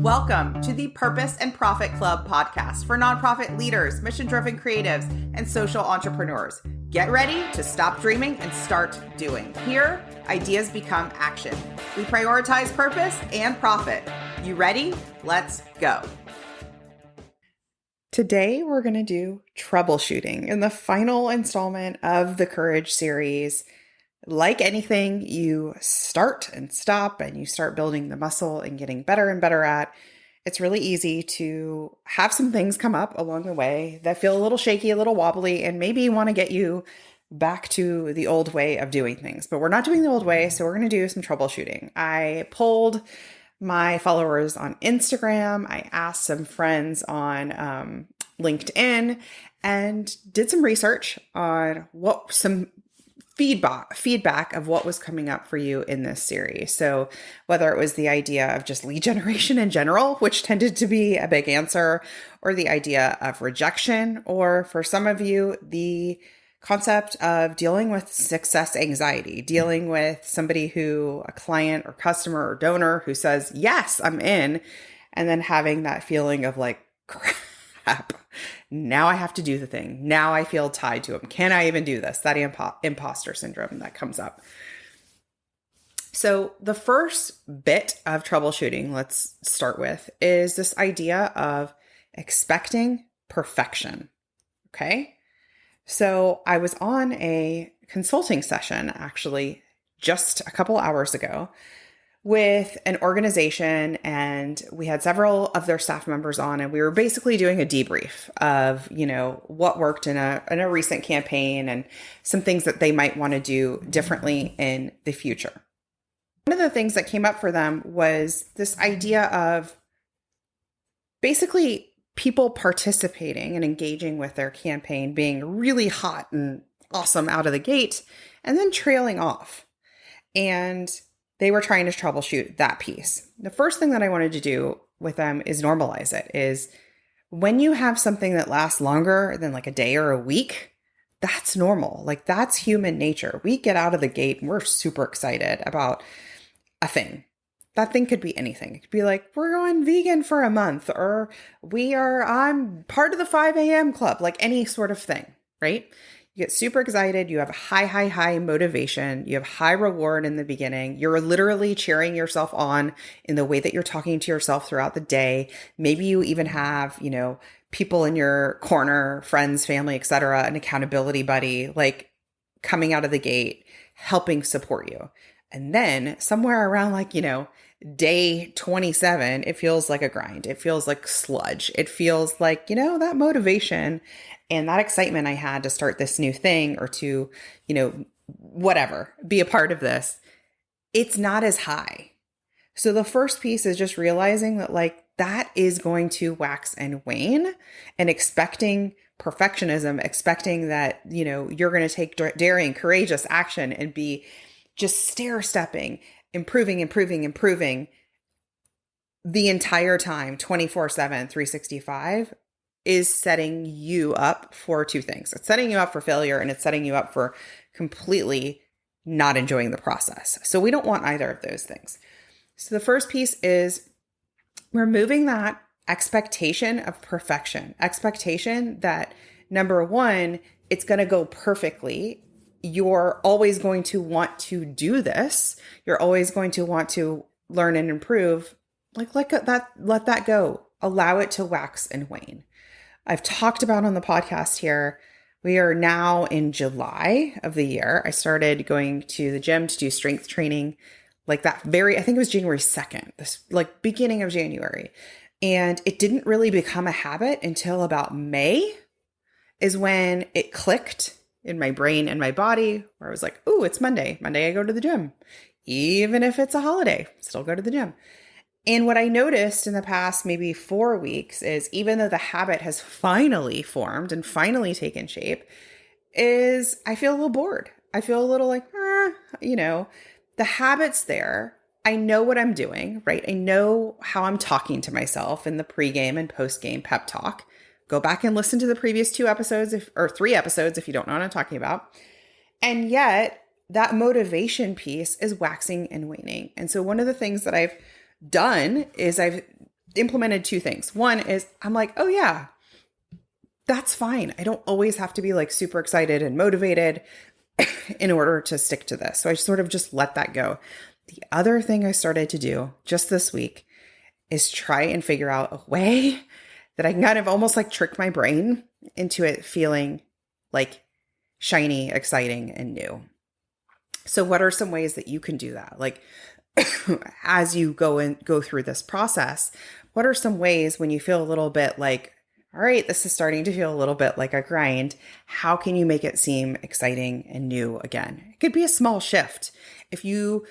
Welcome to the Purpose and Profit Club podcast for nonprofit leaders, mission-driven creatives, and social entrepreneurs. Get ready to stop dreaming and start doing. Here, ideas become action. We prioritize purpose and profit. You ready? Let's go. Today, we're going to do troubleshooting in the final installment of the Courage series. Like anything, you start and stop and you start building the muscle and getting better and better at. It's really easy to have some things come up along the way that feel a little shaky, a little wobbly, and maybe want to get you back to the old way of doing things. But we're not doing the old way, so we're going to do some troubleshooting. I polled my followers on Instagram. I asked some friends on LinkedIn and did some research on what some feedback of what was coming up for you in this series. So whether it was the idea of just lead generation in general, which tended to be a big answer, or the idea of rejection, or for some of you, the concept of dealing with success anxiety, dealing with somebody who, a client or customer or donor who says, yes, I'm in, and then having that feeling of like, crap, now I have to do the thing. Now I feel tied to him. Can I even do this? That imposter syndrome that comes up. So the first bit of troubleshooting, let's start with, is this idea of expecting perfection. Okay. So I was on a consulting session actually just a couple hours ago with an organization, and we had several of their staff members on, and we were basically doing a debrief of, what worked in a recent campaign and some things that they might want to do differently in the future. One of the things that came up for them was this idea of basically people participating and engaging with their campaign being really hot and awesome out of the gate and then trailing off. And they were trying to troubleshoot that piece. The first thing that I wanted to do with them is normalize it. Is when you have something that lasts longer than like a day or a week, that's normal. Like that's human nature. We get out of the gate and we're super excited about a thing. That thing could be anything. It could be like, we're going vegan for a month, or I'm part of the 5 a.m. club, like any sort of thing, right? You get super excited. You have high motivation. You have high reward in the beginning. You're literally cheering yourself on in the way that you're talking to yourself throughout the day. Maybe you even have, people in your corner, friends, family, etc., an accountability buddy, like coming out of the gate, helping support you. And then somewhere around day 27, it feels like a grind. It feels like sludge. It feels like, that motivation and that excitement I had to start this new thing or to, whatever, be a part of this, it's not as high. So the first piece is just realizing that that is going to wax and wane, and expecting perfectionism, expecting that, you're going to take daring, courageous action and be just stair-stepping, improving the entire time, 24/7, 365, is setting you up for two things. It's setting you up for failure, and it's setting you up for completely not enjoying the process. So we don't want either of those things. So the first piece is removing that expectation of perfection, expectation that, number one, it's going to go perfectly. You're always going to want to do this. You're always going to want to learn and improve. Let that go. Allow it to wax and wane. I've talked about on the podcast here, we are now in July of the year. I started going to the gym to do strength training I think it was January 2nd, this beginning of January. And it didn't really become a habit until about May is when it clicked in my brain and my body, where I was like, ooh, it's Monday. Monday I go to the gym. Even if it's a holiday, still go to the gym. And what I noticed in the past maybe 4 weeks is, even though the habit has finally formed and finally taken shape, is I feel a little bored. I feel a little the habit's there. I know what I'm doing, right? I know how I'm talking to myself in the pregame and postgame pep talk. Go back and listen to the previous 2 episodes or 3 episodes if you don't know what I'm talking about. And yet that motivation piece is waxing and waning. And so one of the things that I've done is I've implemented two things. One is I'm like, oh yeah, that's fine. I don't always have to be like super excited and motivated in order to stick to this. So I sort of just let that go. The other thing I started to do just this week is try and figure out a way that I can kind of almost like trick my brain into it feeling like shiny, exciting, and new. So what are some ways that you can do that? Like as you go through this process, what are some ways when you feel a little bit like, all right, this is starting to feel a little bit like a grind. How can you make it seem exciting and new again? It could be a small shift. If you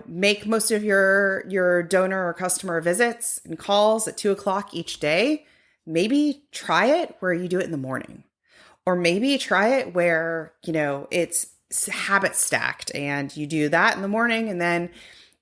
make most of your donor or customer visits and calls at 2:00 each day, maybe try it where you do it in the morning. Or maybe try it where, it's habit stacked and you do that in the morning and then,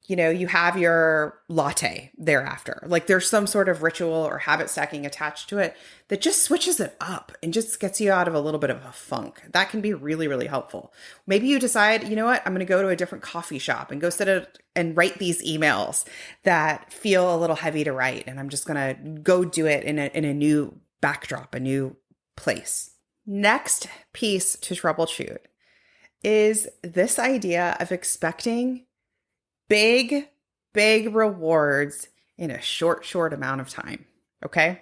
you have your latte thereafter. Like there's some sort of ritual or habit stacking attached to it that just switches it up and just gets you out of a little bit of a funk. That can be really, really helpful. Maybe you decide, you know what, I'm going to go to a different coffee shop and go sit and write these emails that feel a little heavy to write. And I'm just going to go do it in a new backdrop, a new place. Next piece to troubleshoot is this idea of expecting big rewards in a short amount of time. Okay.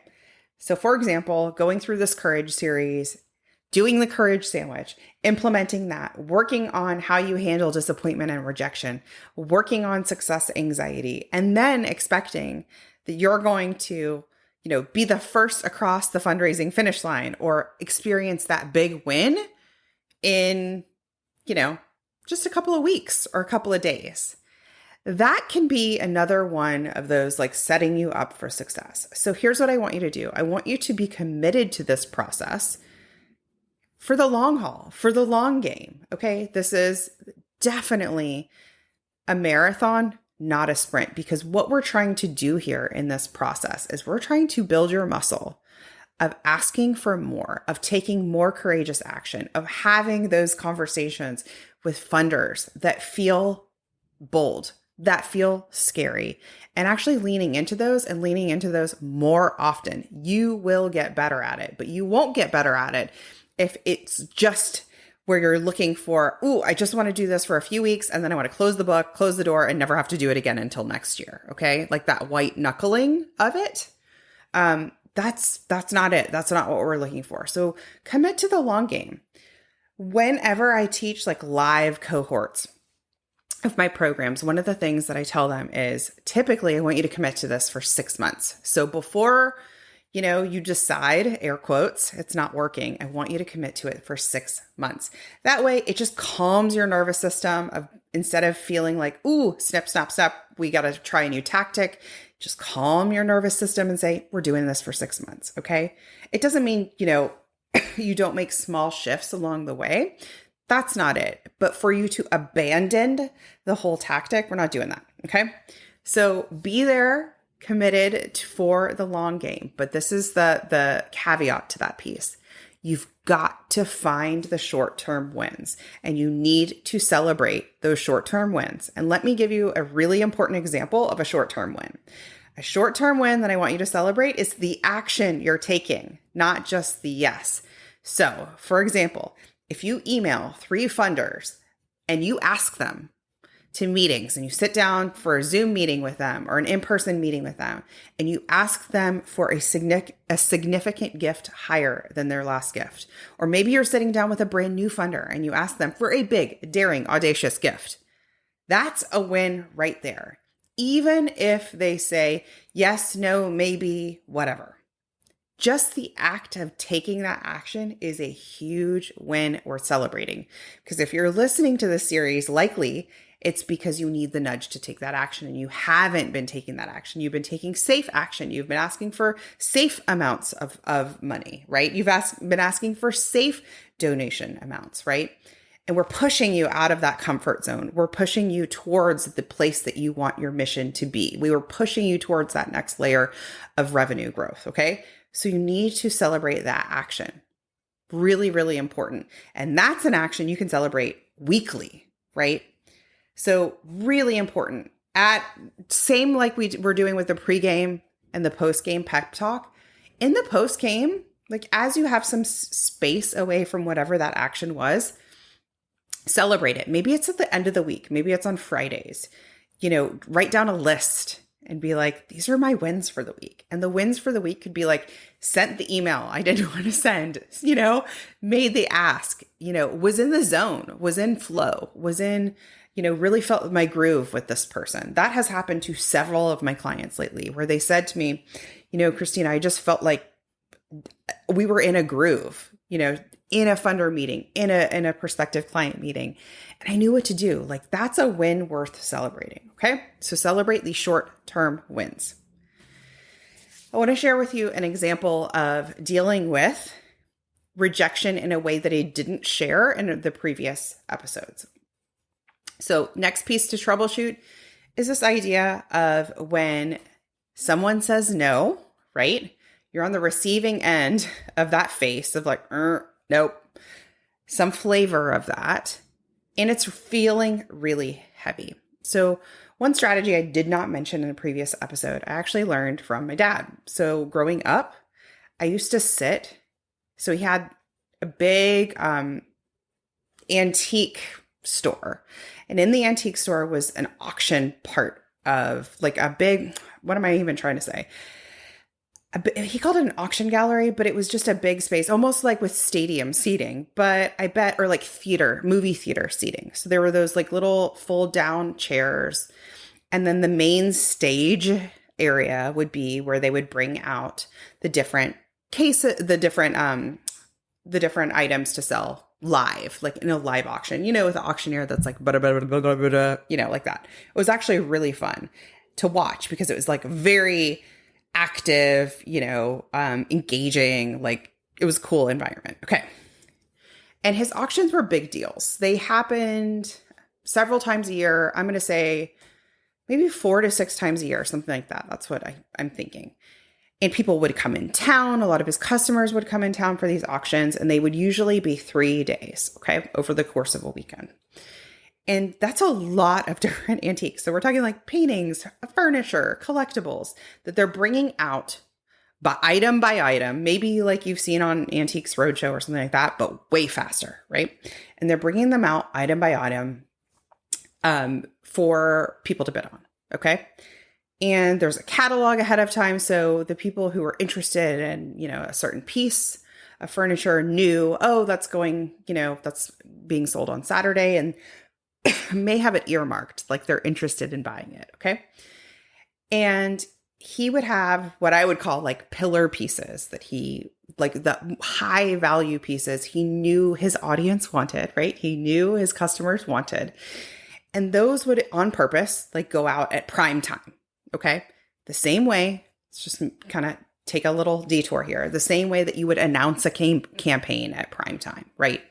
So for example, going through this courage series, doing the courage sandwich, implementing that, working on how you handle disappointment and rejection, working on success anxiety, and then expecting that you're going to, be the first across the fundraising finish line or experience that big win in, just a couple of weeks or a couple of days. That can be another one of those like setting you up for success. So here's what I want you to do. I want you to be committed to this process for the long haul, for the long game. Okay. This is definitely a marathon, not a sprint, because what we're trying to do here in this process is we're trying to build your muscle of asking for more, of taking more courageous action, of having those conversations with funders that feel bold, that feel scary, and actually leaning into those more often. You will get better at it, but you won't get better at it if it's just where you're looking for, I just want to do this for a few weeks and then I want to close the book, close the door, and never have to do it again until next year. Okay. Like that white knuckling of it. That's not it. That's not what we're looking for. So commit to the long game. Whenever I teach like live cohorts of my programs, one of the things that I tell them is typically I want you to commit to this for 6 months. So before, you decide, air quotes, it's not working, I want you to commit to it for 6 months. That way it just calms your nervous system instead of feeling like, snip, snap, snap, we got to try a new tactic. Just calm your nervous system and say, we're doing this for 6 months. Okay. It doesn't mean, you don't make small shifts along the way. That's not it. But for you to abandon the whole tactic, we're not doing that. Okay. So be there, committed for the long game. But this is the caveat to that piece. You've got to find the short-term wins and you need to celebrate those short-term wins. And let me give you a really important example of a short-term win. A short-term win that I want you to celebrate is the action you're taking, not just the yes. So, for example, if you email 3 funders and you ask them to meetings and you sit down for a Zoom meeting with them or an in-person meeting with them, and you ask them for a significant gift higher than their last gift, or maybe you're sitting down with a brand new funder and you ask them for a big, daring, audacious gift, that's a win right there. Even if they say yes, no, maybe, whatever. Just the act of taking that action is a huge win worth celebrating. Because if you're listening to this series, likely it's because you need the nudge to take that action and you haven't been taking that action. You've been taking safe action. You've been asking for safe amounts of money, right? You've been asking for safe donation amounts, right? And we're pushing you out of that comfort zone. We're pushing you towards the place that you want your mission to be. We were pushing you towards that next layer of revenue growth, okay? So you need to celebrate that action. Really, really important. And that's an action you can celebrate weekly, right? So really important. Same like we're doing with the pregame and the post-game pep talk, in the post-game, like as you have some space away from whatever that action was, celebrate it. Maybe it's at the end of the week. Maybe it's on Fridays. Write down a list and be like, these are my wins for the week. And the wins for the week could be like, sent the email I didn't want to send, made the ask, was in the zone, was in flow, was in, really felt my groove with this person. That has happened to several of my clients lately where they said to me, Christina, I just felt like we were in a groove, in a funder meeting, in a prospective client meeting, and I knew what to do. Like that's a win worth celebrating. Okay. So celebrate these short-term wins. I want to share with you an example of dealing with rejection in a way that I didn't share in the previous episodes. So next piece to troubleshoot is this idea of when someone says no, right? You're on the receiving end of that face of like, nope, some flavor of that. And it's feeling really heavy. So one strategy I did not mention in a previous episode, I actually learned from my dad. So growing up, I used to sit. So he had a big antique store. And in the antique store was an auction part of like a big, what am I even trying to say? He called it an auction gallery, but it was just a big space, almost like with stadium seating, but I bet, or like movie theater seating. So there were those like little fold down chairs. And then the main stage area would be where they would bring out the different cases, the different items to sell live, like in a live auction, with the auctioneer that's like, like that. It was actually really fun to watch because it was like very active, engaging, like it was a cool environment. Okay. And his auctions were big deals. They happened several times a year. I'm going to say maybe 4 to 6 times a year, something like that. That's what I'm thinking. And people would come in town. A lot of his customers would come in town for these auctions, and they would usually be 3 days, okay, over the course of a weekend. And that's a lot of different antiques. So we're talking like paintings, furniture, collectibles that they're bringing out by item, maybe like you've seen on Antiques Roadshow or something like that, but way faster, right? And they're bringing them out item by item for people to bid on, okay? And there's a catalog ahead of time. So the people who are interested in, a certain piece of furniture knew, that's going, that's being sold on Saturday, and may have it earmarked, like they're interested in buying it. Okay. And he would have what I would call like pillar pieces that like the high value pieces he knew his audience wanted, right? He knew his customers wanted. And those would on purpose, like go out at prime time. Okay. The same way, let's just kind of take a little detour here. The same way that you would announce a campaign at prime time, right?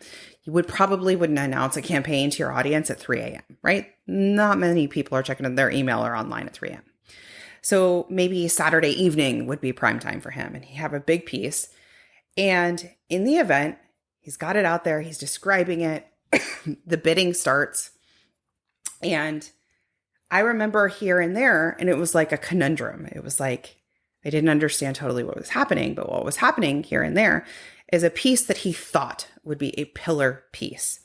You wouldn't announce a campaign to your audience at 3 a.m., right? Not many people are checking their email or online at 3 a.m. So maybe Saturday evening would be prime time for him, and he'd have a big piece. And in the event, he's got it out there, he's describing it, the bidding starts. And I remember here and there, and it was like a conundrum. It was like, I didn't understand totally what was happening, but what was happening here and there is a piece that he thought would be a pillar piece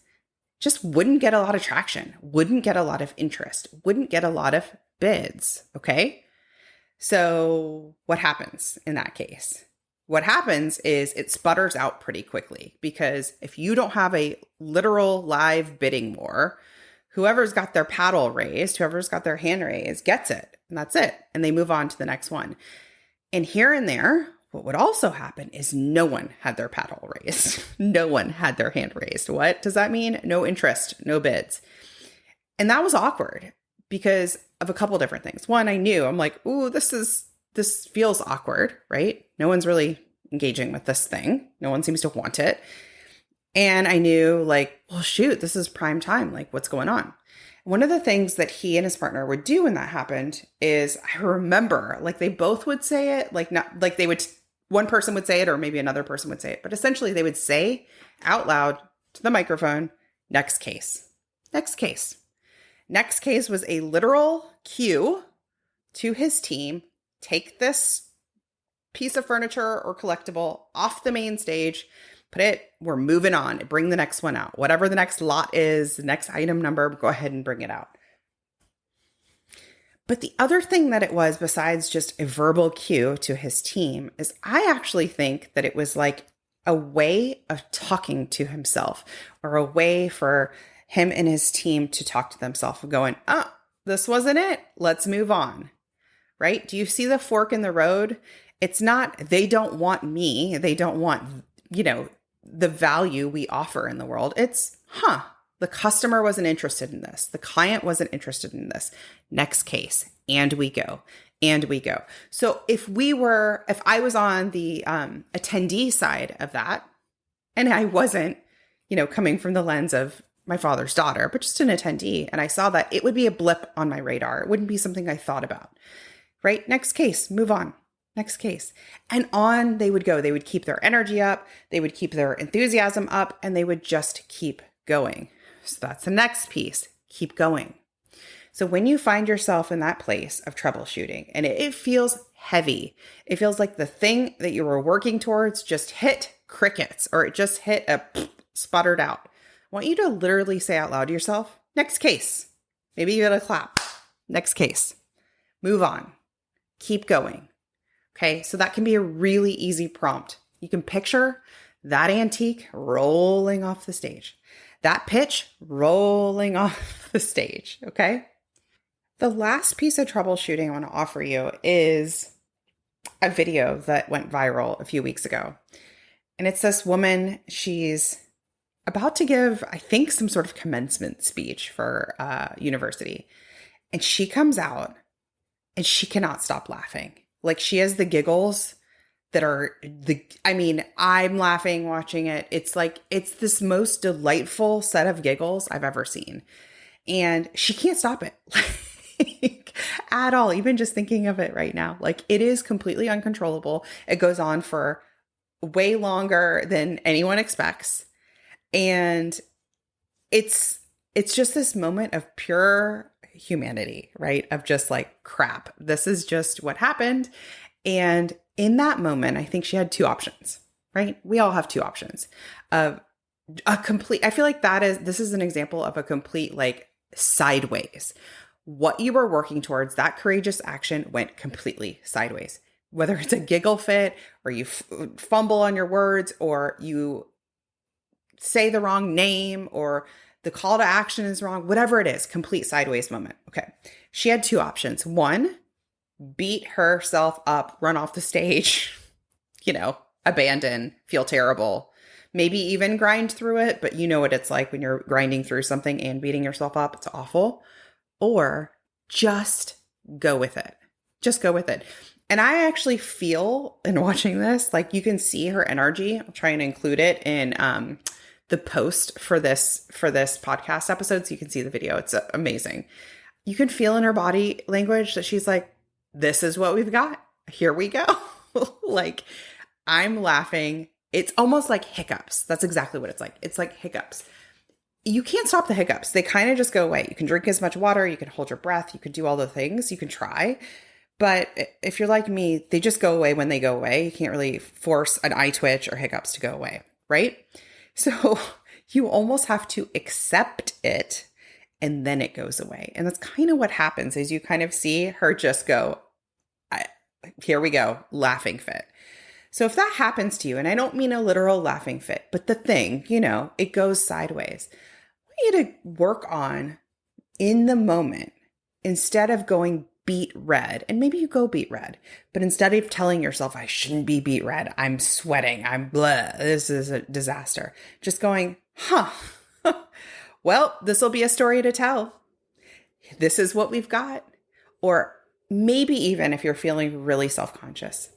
just wouldn't get a lot of traction, wouldn't get a lot of interest, wouldn't get a lot of bids. Okay. So what happens in that case? What happens is it sputters out pretty quickly, because if you don't have a literal live bidding war, whoever's got their paddle raised, whoever's got their hand raised gets it, and that's it. And they move on to the next one. And here and there, what would also happen is no one had their paddle raised. No one had their hand raised. What does that mean? No interest, no bids. And that was awkward because of a couple different things. One, I knew, I'm like, ooh, this feels awkward, right? No one's really engaging with this thing. No one seems to want it. And I knew, like, well, shoot, this is prime time. Like, what's going on? One of the things that he and his partner would do when that happened is, I remember, like, they both would say it, like, not like they would, one person would say it or maybe another person would say it, but essentially they would say out loud to the microphone, next case, next case. Next case was a literal cue to his team take this piece of furniture or collectible off the main stage, we're moving on, bring the next one out. Whatever the next lot is, the next item number, go ahead and bring it out. But the other thing that it was, besides just a verbal cue to his team, is I actually think that it was like a way of talking to himself, or a way for him and his team to talk to themselves, going, oh, this wasn't it. Let's move on. Right? Do you see the fork in the road? It's not, they don't want me. They don't want, the value we offer in the world. It's, the customer wasn't interested in this. The client wasn't interested in this. Next case. And we go. So if I was on the attendee side of that, and I wasn't, coming from the lens of my father's daughter, but just an attendee, and I saw that, it would be a blip on my radar. It wouldn't be something I thought about, right? Next case, move on. Next case. And on they would go. They would keep their energy up. They would keep their enthusiasm up, and they would just keep going. So that's the next piece. Keep going. So when you find yourself in that place of troubleshooting and it feels heavy, it feels like the thing that you were working towards just hit crickets, or it just hit sputtered out. I want you to literally say out loud to yourself, next case. Maybe you gotta clap. Next case. Move on. Keep going. Okay, so that can be a really easy prompt. You can picture that antique rolling off the stage, that pitch rolling off the stage, okay? The last piece of troubleshooting I want to offer you is a video that went viral a few weeks ago. And it's this woman, she's about to give, I think, some sort of commencement speech for university. And she comes out and she cannot stop laughing. Like, she has the giggles that are I'm laughing watching it. It's like, it's this most delightful set of giggles I've ever seen. And she can't stop it at all, even just thinking of it right now. Like, it is completely uncontrollable. It goes on for way longer than anyone expects. And it's just this moment of pure humanity, right? Of just like, crap, this is just what happened. And in that moment, I think she had two options, right? We all have two options of I feel like this is an example of a complete like sideways. What you were working towards, that courageous action, went completely sideways. Whether it's a giggle fit, or you fumble on your words, or you say the wrong name, or the call to action is wrong, whatever it is, complete sideways moment. Okay. She had two options. One, beat herself up, run off the stage, abandon, feel terrible, maybe even grind through it. But you know what it's like when you're grinding through something and beating yourself up. It's awful. Or just go with it. Just go with it. And I actually feel in watching this, like, you can see her energy. I'll try and include it in the post for this podcast episode, so you can see the video. It's amazing. You can feel in her body language that she's like, this is what we've got. Here we go. Like, I'm laughing. It's almost like hiccups. That's exactly what it's like. It's like hiccups. You can't stop the hiccups. They kind of just go away. You can drink as much water. You can hold your breath. You can do all the things. You can try. But if you're like me, they just go away when they go away. You can't really force an eye twitch or hiccups to go away, right? So you almost have to accept it, and then it goes away. And that's kind of what happens, is you kind of see her just go, here we go, laughing fit. So if that happens to you, and I don't mean a literal laughing fit, but the thing, it goes sideways. I want you to work on, in the moment, instead of going beet red, and maybe you go beet red, but instead of telling yourself, I shouldn't be beet red, I'm sweating, I'm blah, this is a disaster, just going, well, this will be a story to tell. This is what we've got. Or maybe even if you're feeling really self-conscious,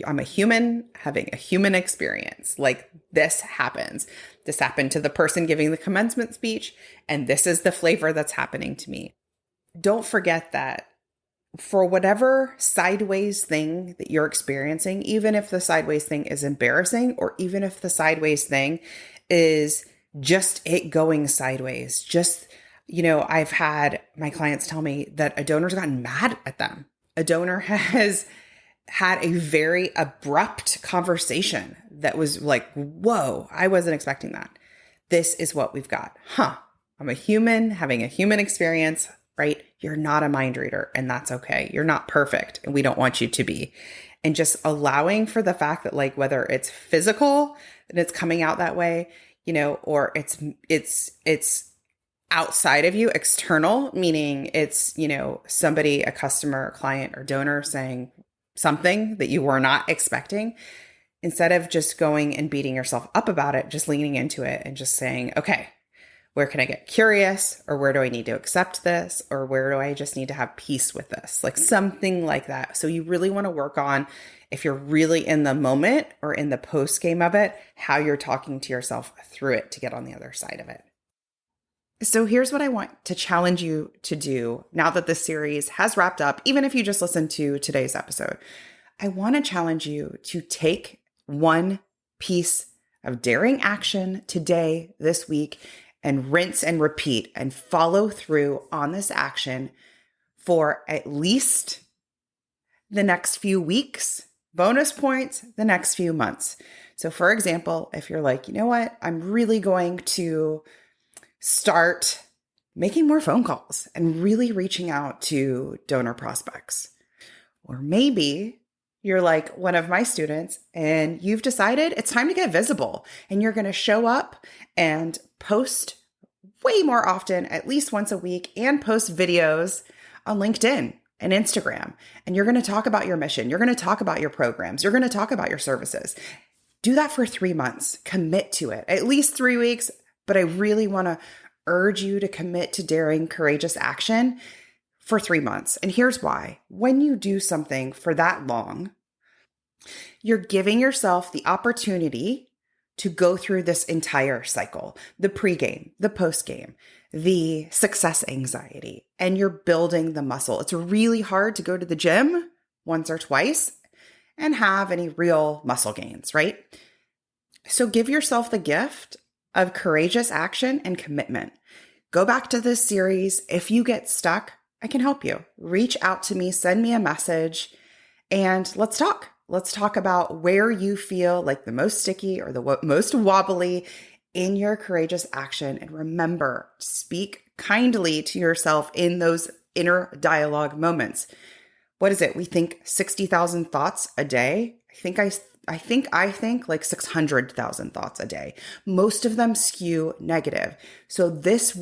I'm a human having a human experience. Like, this happens. This happened to the person giving the commencement speech, and this is the flavor that's happening to me. Don't forget that for whatever sideways thing that you're experiencing, even if the sideways thing is embarrassing, or even if the sideways thing is just it going sideways, just, I've had my clients tell me that a donor's gotten mad at them. A donor has had a very abrupt conversation that was like, whoa, I wasn't expecting that. This is what we've got. I'm a human having a human experience, right? You're not a mind reader, and that's okay. You're not perfect, and we don't want you to be. And just allowing for the fact that, like, whether it's physical and it's coming out that way, or it's outside of you, external, meaning it's, somebody, a customer, a client, or donor saying something that you were not expecting, instead of just going and beating yourself up about it, just leaning into it and just saying, okay, where can I get curious? Or where do I need to accept this? Or where do I just need to have peace with this? Like something like that. So you really want to work on, if you're really in the moment or in the post game of it, how you're talking to yourself through it to get on the other side of it. So here's what I want to challenge you to do now that this series has wrapped up, even if you just listened to today's episode. I want to challenge you to take one piece of daring action today, this week, and rinse and repeat and follow through on this action for at least the next few weeks, bonus points, the next few months. So for example, if you're like, you know what, I'm really going to start making more phone calls and really reaching out to donor prospects. Or maybe you're like one of my students and you've decided it's time to get visible and you're going to show up and post way more often, at least once a week, and post videos on LinkedIn and Instagram. And you're going to talk about your mission. You're going to talk about your programs. You're going to talk about your services. Do that for 3 months. Commit to it. At least 3 weeks. But I really want to urge you to commit to daring, courageous action for 3 months. And here's why. When you do something for that long, you're giving yourself the opportunity to go through this entire cycle, the pregame, the postgame, the success anxiety, and you're building the muscle. It's really hard to go to the gym once or twice and have any real muscle gains, right? So give yourself the gift of courageous action and commitment. Go back to this series. If you get stuck, I can help you. Reach out to me, send me a message, and let's talk. Let's talk about where you feel like the most sticky or the most wobbly in your courageous action. And remember, speak kindly to yourself in those inner dialogue moments. What is it? We think 60,000 thoughts a day. I think like 600,000 thoughts a day. Most of them skew negative. So this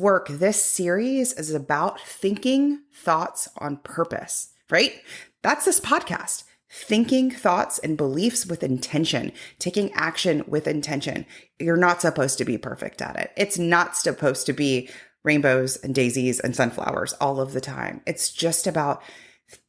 series is about thinking thoughts on purpose, right? That's this podcast. Thinking thoughts and beliefs with intention, taking action with intention. You're not supposed to be perfect at it. It's not supposed to be rainbows and daisies and sunflowers all of the time. It's just about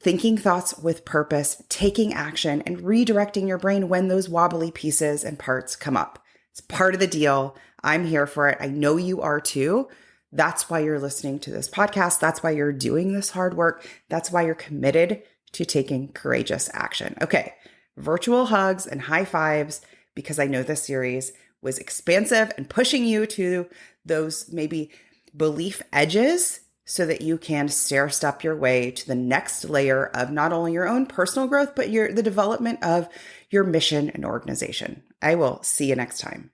thinking thoughts with purpose, taking action, and redirecting your brain when those wobbly pieces and parts come up. It's part of the deal. I'm here for it. I know you are too. That's why you're listening to this podcast. That's why you're doing this hard work. That's why you're committed to taking courageous action. Okay, virtual hugs and high fives, because I know this series was expansive and pushing you to those maybe belief edges so that you can stair-step your way to the next layer of not only your own personal growth, but the development of your mission and organization. I will see you next time.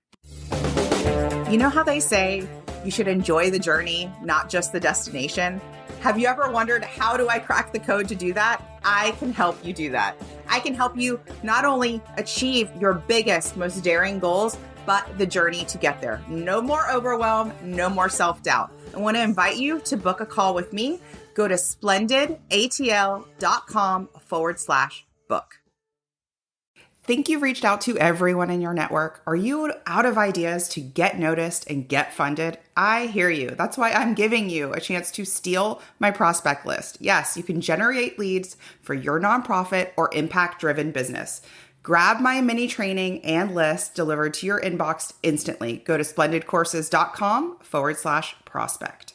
You know how they say you should enjoy the journey, not just the destination? Have you ever wondered, how do I crack the code to do that? I can help you do that. I can help you not only achieve your biggest, most daring goals, but the journey to get there. No more overwhelm, no more self-doubt. I want to invite you to book a call with me. Go to splendidatl.com/book. Think you've reached out to everyone in your network? Are you out of ideas to get noticed and get funded? I hear you. That's why I'm giving you a chance to steal my prospect list. Yes, you can generate leads for your nonprofit or impact-driven business. Grab my mini training and list delivered to your inbox instantly. Go to splendidcourses.com/prospect.